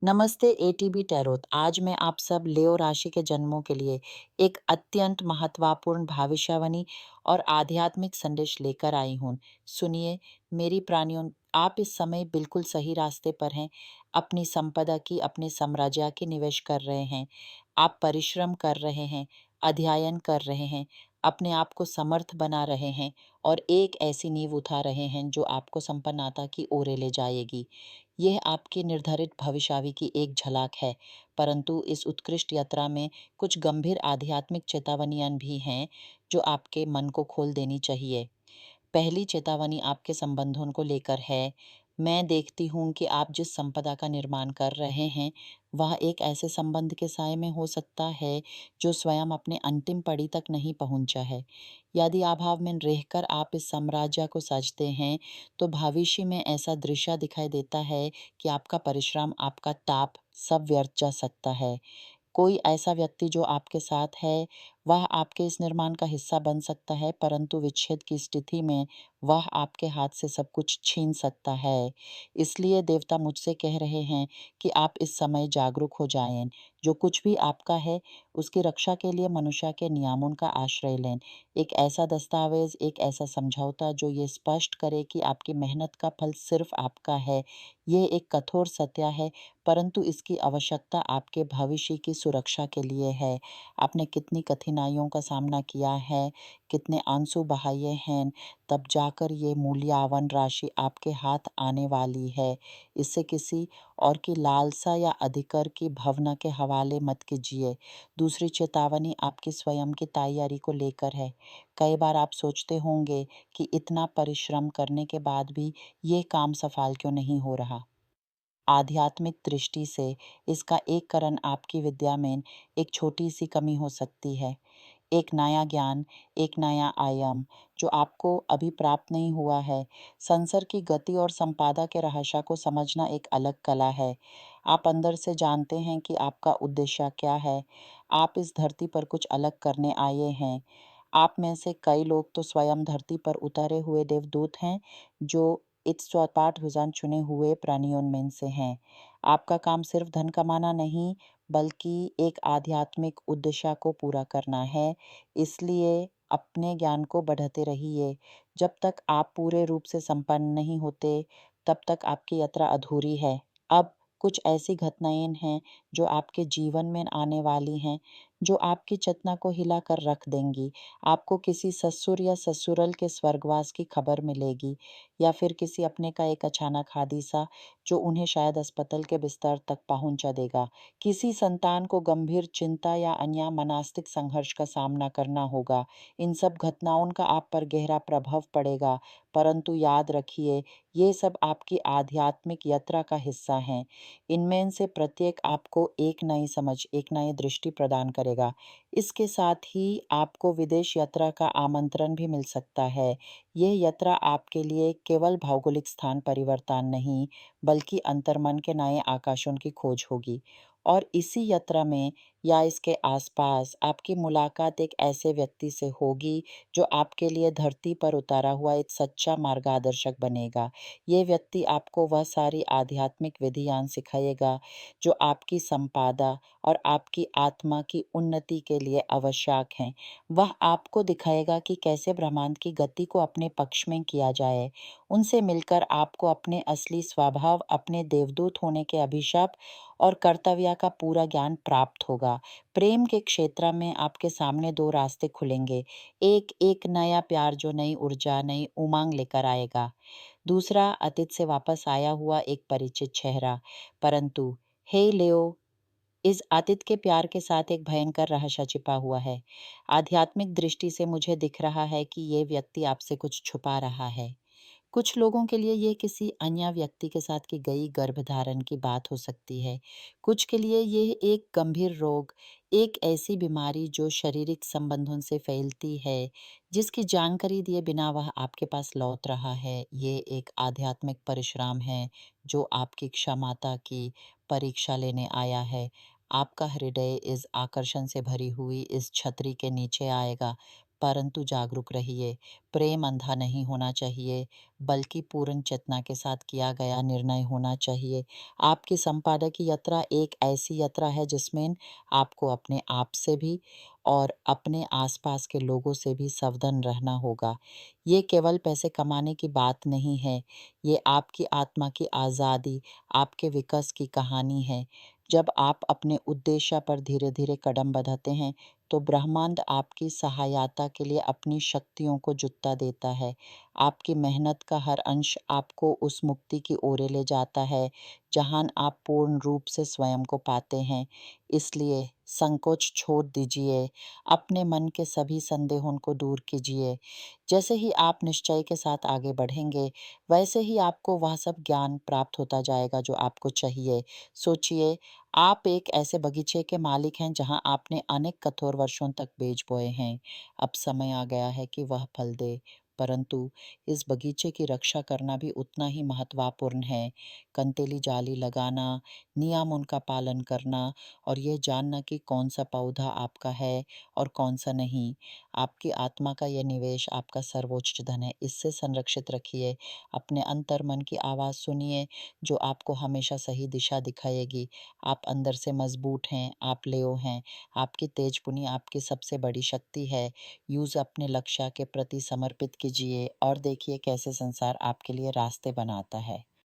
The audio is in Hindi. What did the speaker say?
नमस्ते एटीबी टैरोट। आज मैं आप सब लियो राशि के जन्मों के लिए एक अत्यंत महत्वपूर्ण भविष्यवाणी और आध्यात्मिक संदेश लेकर आई हूँ। सुनिए मेरी प्राणियों, आप इस समय बिल्कुल सही रास्ते पर हैं। अपनी संपदा की, अपने साम्राज्य की निवेश कर रहे हैं। आप परिश्रम कर रहे हैं, अध्ययन कर रहे हैं, अपने आप को समर्थ बना रहे हैं और एक ऐसी नींव उठा रहे हैं जो आपको संपन्नता की ओर ले जाएगी। यह आपकी निर्धारित भविष्यवाणी की एक झलक है, परंतु इस उत्कृष्ट यात्रा में कुछ गंभीर आध्यात्मिक चेतावनियां भी हैं जो आपके मन को खोल देनी चाहिए। पहली चेतावनी आपके संबंधों को लेकर है। मैं देखती हूँ कि आप जिस संपदा का निर्माण कर रहे हैं, वह एक ऐसे संबंध के साए में हो सकता है जो स्वयं अपने अंतिम पड़ी तक नहीं पहुँचा है। यदि अभाव में रहकर आप इस साम्राज्य को सजते हैं, तो भविष्य में ऐसा दृश्य दिखाई देता है कि आपका परिश्रम, आपका ताप सब व्यर्थ जा सकता है। कोई ऐसा व्यक्ति जो आपके साथ है, वह आपके इस निर्माण का हिस्सा बन सकता है, परंतु विच्छेद की स्थिति में वह आपके हाथ से सब कुछ छीन सकता है। इसलिए देवता मुझसे कह रहे हैं कि आप इस समय जागरूक हो जाएं। जो कुछ भी आपका है, उसकी रक्षा के लिए मनुष्य के नियमों का आश्रय लें। एक ऐसा दस्तावेज, एक ऐसा समझौता जो ये स्पष्ट करे कि आपकी मेहनत का फल सिर्फ आपका है। ये एक कठोर सत्य है, परंतु इसकी आवश्यकता आपके भविष्य की सुरक्षा के लिए है। आपने कितनी कठिनाइयों का सामना किया है, कितने आंसू बहाए हैं, तब जाकर ये मूल्यवान राशि आपके हाथ आने वाली है। इससे किसी और की लालसा या अधिकार की भावना के हवाले मत कीजिए। दूसरी चेतावनी आपकी स्वयं की तैयारी को लेकर है। कई बार आप सोचते होंगे कि इतना परिश्रम करने के बाद भी ये काम सफल क्यों नहीं हो रहा। आध्यात्मिक दृष्टि से इसका एक कारण आपकी विद्या में एक छोटी सी कमी हो सकती है। एक नया ज्ञान, एक नया आयाम जो आपको अभी प्राप्त नहीं हुआ है। संसार की गति और संपादन के रहस्य को समझना एक अलग कला है। आप अंदर से जानते हैं कि आपका उद्देश्य क्या है। आप इस धरती पर कुछ अलग करने आए हैं। आप में से कई लोग तो स्वयं धरती पर उतारे हुए देवदूत हैं, जो इस चौपाट विजन चुने हुए प्राणियों में से हैं। आपका काम सिर्फ धन कमाना नहीं, बल्कि एक आध्यात्मिक उद्देश्य को पूरा करना है। इसलिए अपने ज्ञान को बढ़ाते रहिए। जब तक आप पूरे रूप से संपन्न नहीं होते, तब तक आपकी यात्रा अधूरी है। अब कुछ ऐसी घटनाएं हैं जो आपके जीवन में आने वाली हैं, जो आपकी चेतना को हिलाकर रख देंगी। आपको किसी ससुर या ससुरल के स्वर्गवास की खबर मिलेगी, या फिर किसी अपने का एक अचानक हादसा जो उन्हें शायद अस्पताल के बिस्तर तक पहुंचा देगा। किसी संतान को गंभीर चिंता या अन्य मानसिक संघर्ष का सामना करना होगा। इन सब घटनाओं का आप पर गहरा प्रभाव पड़ेगा, परंतु याद रखिए, ये सब आपकी आध्यात्मिक यात्रा का हिस्सा हैं। इनमें से प्रत्येक आपको एक नई समझ, एक नई दृष्टि प्रदान करेगा। इसके साथ ही आपको विदेश यात्रा का आमंत्रण भी मिल सकता है। यह यात्रा आपके लिए केवल भौगोलिक स्थान परिवर्तन नहीं, बल्कि अंतर्मन के नए आकाशों की खोज होगी। और इसी यात्रा में या इसके आसपास आपकी मुलाकात एक ऐसे व्यक्ति से होगी जो आपके लिए धरती पर उतारा हुआ एक सच्चा मार्गदर्शक बनेगा। ये व्यक्ति आपको वह सारी आध्यात्मिक विधियां सिखाएगा जो आपकी संपादा और आपकी आत्मा की उन्नति के लिए आवश्यक हैं। वह आपको दिखाएगा कि कैसे ब्रह्मांड की गति को अपने पक्ष में किया जाए। उनसे मिलकर आपको अपने असली स्वभाव, अपने देवदूत होने के अभिशाप और कर्तव्य का पूरा ज्ञान प्राप्त होगा। प्रेम के क्षेत्र में आपके सामने दो रास्ते खुलेंगे। एक एक नया प्यार जो नई ऊर्जा, नई उमंग लेकर आएगा। दूसरा अतीत से वापस आया हुआ एक परिचित चेहरा। परंतु हे लियो, इस अतीत के प्यार के साथ एक भयंकर रहस्य छिपा हुआ है। आध्यात्मिक दृष्टि से मुझे दिख रहा है कि ये व्यक्ति आपसे कुछ छुपा रहा है। कुछ लोगों के लिए ये किसी अन्य व्यक्ति के साथ की गई गर्भधारण की बात हो सकती है। कुछ के लिए ये एक गंभीर रोग, एक ऐसी बीमारी जो शारीरिक संबंधों से फैलती है, जिसकी जानकारी दिए बिना वह आपके पास लौट रहा है। ये एक आध्यात्मिक परिश्रम है जो आपकी क्षमता की परीक्षा लेने आया है। आपका हृदय इस आकर्षण से भरी हुई इस छतरी के नीचे आएगा, परंतु जागरूक रहिए। प्रेम अंधा नहीं होना चाहिए, बल्कि पूर्ण चेतना के साथ किया गया निर्णय होना चाहिए। आपकी संपादकीय यात्रा एक ऐसी यात्रा है जिसमें आपको अपने आप से भी और अपने आसपास के लोगों से भी सावधान रहना होगा। ये केवल पैसे कमाने की बात नहीं है, ये आपकी आत्मा की आज़ादी, आपके विकास की कहानी है। जब आप अपने उद्देश्य पर धीरे-धीरे कदम बढ़ाते हैं, तो ब्रह्मांड आपकी सहायता के लिए अपनी शक्तियों को जुटा देता है। आपकी मेहनत का हर अंश आपको उस मुक्ति की ओर ले जाता है, जहाँ आप पूर्ण रूप से स्वयं को पाते हैं। इसलिए संकोच छोड़ दीजिए, अपने मन के सभी संदेहों को दूर कीजिए। जैसे ही आप निश्चय के साथ आगे बढ़ेंगे, वैसे ही आपको वह सब ज्ञान प्राप्त होता जाएगा जो आपको चाहिए। सोचिए, आप एक ऐसे बगीचे के मालिक हैं जहां आपने अनेक कठोर वर्षों तक बीज बोए हैं। अब समय आ गया है कि वह फल दे। परंतु इस बगीचे की रक्षा करना भी उतना ही महत्वपूर्ण है। कंटेली जाली लगाना, नियम उनका पालन करना और यह जानना कि कौन सा पौधा आपका है और कौन सा नहीं। आपकी आत्मा का यह निवेश आपका सर्वोच्च धन है। इससे संरक्षित रखिए। अपने अंतर्मन की आवाज़ सुनिए, जो आपको हमेशा सही दिशा दिखाएगी। आप अंदर से मजबूत हैं, आप लेओ हैं, आपकी तेज पुनी आपकी सबसे बड़ी शक्ति है। यूज़ अपने लक्ष्य के प्रति समर्पित कीजिए और देखिए कैसे संसार आपके लिए रास्ते बनाता है।